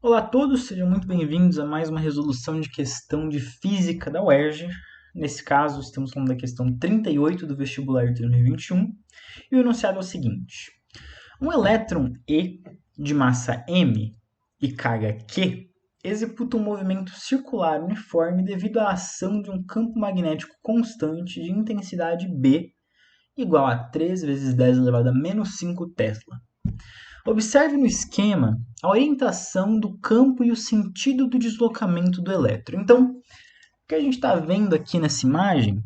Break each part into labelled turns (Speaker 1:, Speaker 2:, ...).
Speaker 1: Olá a todos, sejam muito bem-vindos a mais uma resolução de questão de física da UERJ. Nesse caso, estamos falando da questão 38 do vestibular de 2021 e o enunciado é o seguinte: um elétron E de massa m e carga q executa um movimento circular uniforme devido à ação de um campo magnético constante de intensidade B igual a 3 vezes 10 elevado a menos 5 Tesla. Observe no esquema a orientação do campo e o sentido do deslocamento do elétron. Então, o que a gente está vendo aqui nessa imagem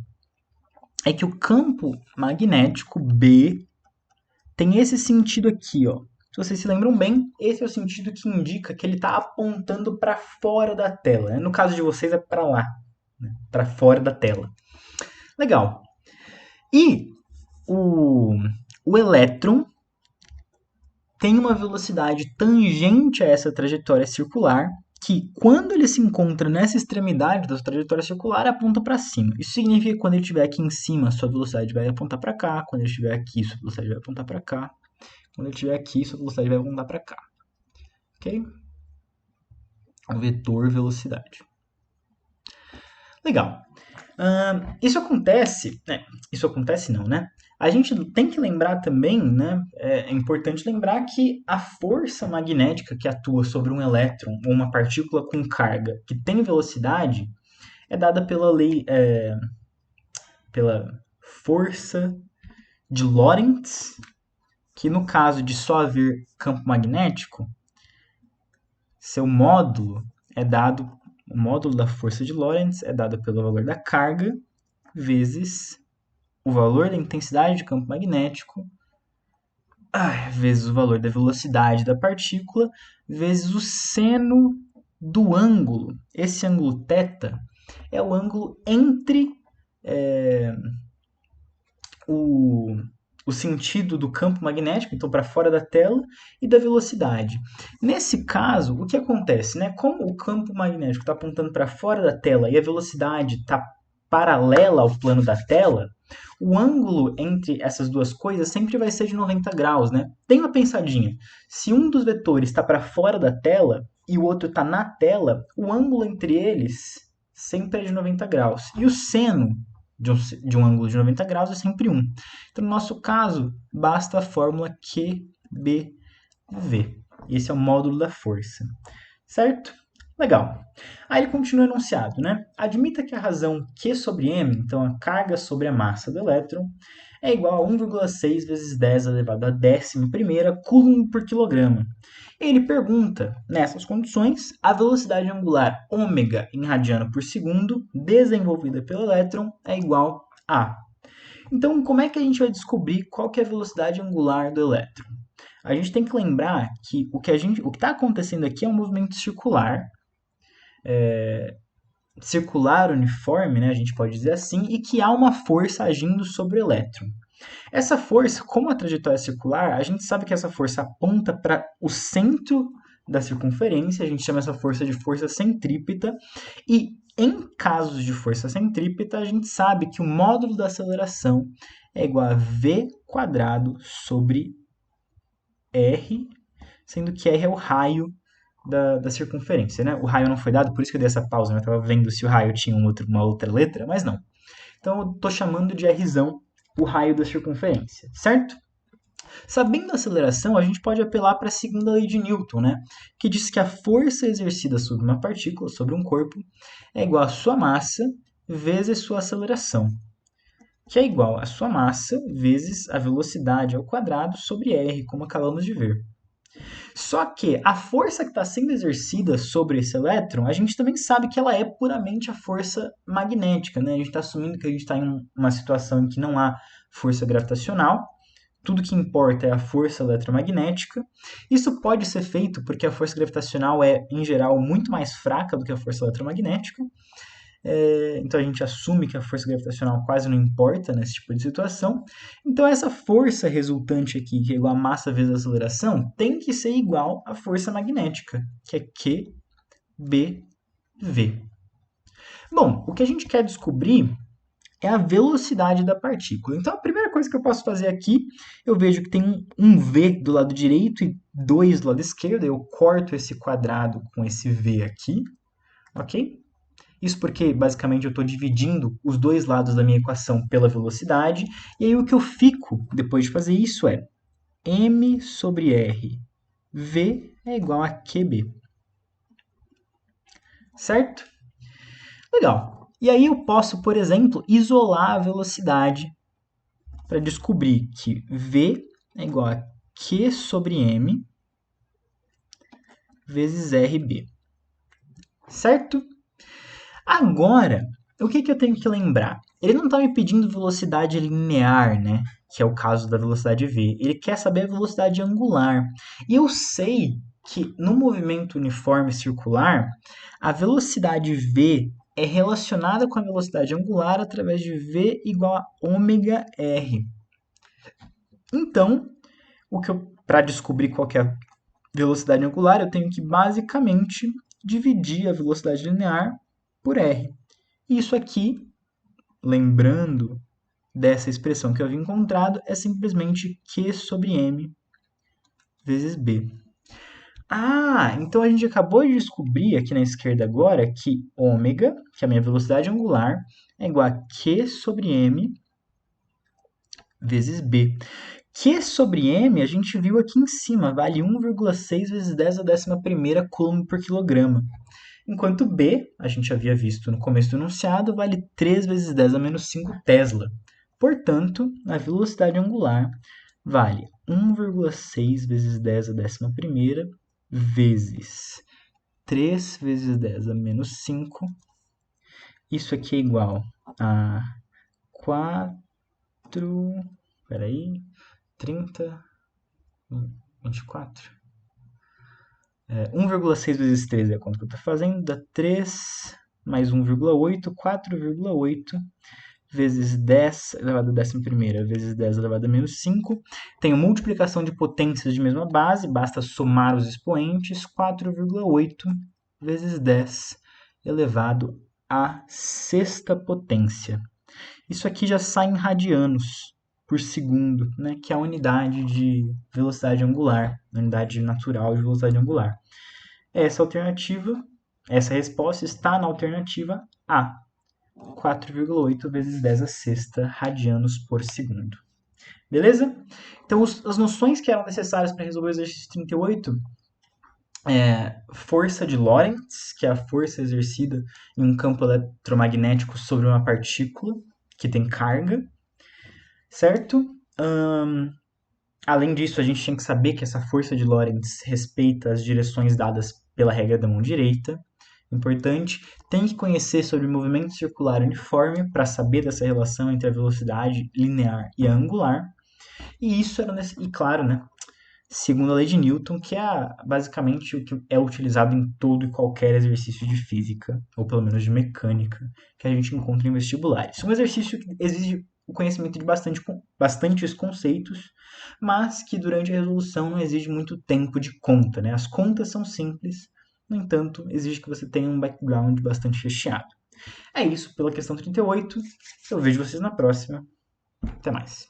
Speaker 1: é que o campo magnético B tem esse sentido aqui, ó. Se vocês se lembram bem, esse é o sentido que indica que ele está apontando para fora da tela. No caso de vocês é para lá, né? Para fora da tela. Legal. E o elétron tem uma velocidade tangente a essa trajetória circular, que quando ele se encontra nessa extremidade da trajetória circular, aponta para cima. Isso significa que quando ele estiver aqui em cima, sua velocidade vai apontar para cá. Quando ele estiver aqui, sua velocidade vai apontar para cá. Quando ele estiver aqui, sua velocidade vai apontar para cá. Ok? O vetor velocidade. Legal. Isso acontece, isso acontece não, né? A gente tem que lembrar também, né? É importante lembrar que a força magnética que atua sobre um elétron ou uma partícula com carga que tem velocidade é dada pela lei, pela força de Lorentz, que no caso de só haver campo magnético, seu módulo é dado, o módulo da força de Lorentz é dado pelo valor da carga vezes o valor da intensidade de campo magnético vezes o valor da velocidade da partícula vezes o seno do ângulo. Esse ângulo θ é o ângulo entre o sentido do campo magnético, então para fora da tela, e da velocidade. Nesse caso, o que acontece? Né? Como o campo magnético está apontando para fora da tela e a velocidade está paralela ao plano da tela, o ângulo entre essas duas coisas sempre vai ser de 90 graus, né? Tem uma pensadinha. Se um dos vetores está para fora da tela e o outro está na tela, o ângulo entre eles sempre é de 90 graus. E o seno de um ângulo de 90 graus é sempre 1. Então, no nosso caso, basta a fórmula QBV. Esse é o módulo da força. Certo? Legal. Aí ele continua o enunciado, né? Admita que a razão Q sobre m, então a carga sobre a massa do elétron, é igual a 1,6 vezes 10 elevado a 11ª coulomb por quilograma. Ele pergunta, nessas condições, a velocidade angular ômega em radiano por segundo desenvolvida pelo elétron é igual a. Então, como é que a gente vai descobrir qual que é a velocidade angular do elétron? A gente tem que lembrar que o que está acontecendo aqui é um movimento circular, circular uniforme, né, a gente pode dizer assim, e que há uma força agindo sobre o elétron. Essa força, como a trajetória é circular, a gente sabe que essa força aponta para o centro da circunferência, a gente chama essa força de força centrípeta, e em casos de força centrípeta, a gente sabe que o módulo da aceleração é igual a v quadrado sobre r, sendo que r é o raio da circunferência, né? O raio não foi dado, por isso que eu dei essa pausa, né? Eu estava vendo se o raio tinha uma outra letra, mas não. Então eu estou chamando de Rzão o raio da circunferência, certo? Sabendo a aceleração, a gente pode apelar para a segunda lei de Newton, né? Que diz que a força exercida sobre uma partícula, sobre um corpo, é igual à sua massa vezes sua aceleração, que é igual à sua massa vezes a velocidade ao quadrado sobre r, como acabamos de ver. Só que a força que está sendo exercida sobre esse elétron, a gente também sabe que ela é puramente a força magnética, né? A gente está assumindo que a gente está em uma situação em que não há força gravitacional, tudo que importa é a força eletromagnética. Isso pode ser feito porque a força gravitacional é, em geral, muito mais fraca do que a força eletromagnética. Então a gente assume que a força gravitacional quase não importa nesse tipo de situação. Então essa força resultante aqui, que é igual a massa vezes a aceleração, tem que ser igual à força magnética, que é QBV. Bom, o que a gente quer descobrir é a velocidade da partícula. Então, a primeira coisa que eu posso fazer aqui, eu vejo que tem um V do lado direito e 2 do lado esquerdo. Eu corto esse quadrado com esse V aqui, ok? Isso porque, basicamente, eu estou dividindo os dois lados da minha equação pela velocidade. E aí, o que eu fico, depois de fazer isso, é m sobre r. V é igual a QB. Certo? Legal. E aí eu posso, por exemplo, isolar a velocidade para descobrir que V é igual a Q sobre M vezes RB. Certo? Agora, o que eu tenho que lembrar? Ele não está me pedindo velocidade linear, né? Que é o caso da velocidade v. Ele quer saber a velocidade angular. E eu sei que no movimento uniforme circular, a velocidade v é relacionada com a velocidade angular através de v igual a ômega r. Então, para descobrir qual que é a velocidade angular, eu tenho que basicamente dividir a velocidade linear por r. Isso aqui, lembrando dessa expressão que eu havia encontrado, é simplesmente Q sobre M vezes B. Ah, então a gente acabou de descobrir aqui na esquerda agora que ômega, que é a minha velocidade angular, é igual a Q sobre M vezes B. Q sobre M, a gente viu aqui em cima, vale 1,6 vezes 10 a 11ª coulomb por quilograma. Enquanto B, a gente havia visto no começo do enunciado, vale 3 vezes 10 a menos 5 Tesla. Portanto, a velocidade angular vale 1,6 vezes 10 a 11ª vezes 3 vezes 10 a menos 5. Isso aqui é igual a 4, peraí, 30, 24. 1,6 vezes 3 é quanto que eu estou fazendo, dá 3 mais 1,8, 4,8 vezes 10 elevado a 11ª vezes 10 elevado a menos 5. Tenho multiplicação de potências de mesma base, basta somar os expoentes, 4,8 vezes 10 elevado à sexta potência. Isso aqui já sai em radianos por segundo, né, que é a unidade de velocidade angular, a unidade natural de velocidade angular. Essa resposta está na alternativa A, 4,8 vezes 10 a sexta radianos por segundo. Beleza? Então, as noções que eram necessárias para resolver o exercício 38 força de Lorentz, que é a força exercida em um campo eletromagnético sobre uma partícula que tem carga, certo? Além disso, a gente tinha que saber que essa força de Lorentz respeita as direções dadas pela regra da mão direita. Importante. Tem que conhecer sobre o movimento circular uniforme para saber dessa relação entre a velocidade linear e a angular. E isso era, e claro, né, segundo a lei de Newton, que é basicamente o que é utilizado em todo e qualquer exercício de física, ou pelo menos de mecânica, que a gente encontra em vestibulares. Um exercício que exige o conhecimento de bastantes conceitos, mas que durante a resolução não exige muito tempo de conta, né? As contas são simples, no entanto, exige que você tenha um background bastante recheado. É isso pela questão 38. Eu vejo vocês na próxima. Até mais.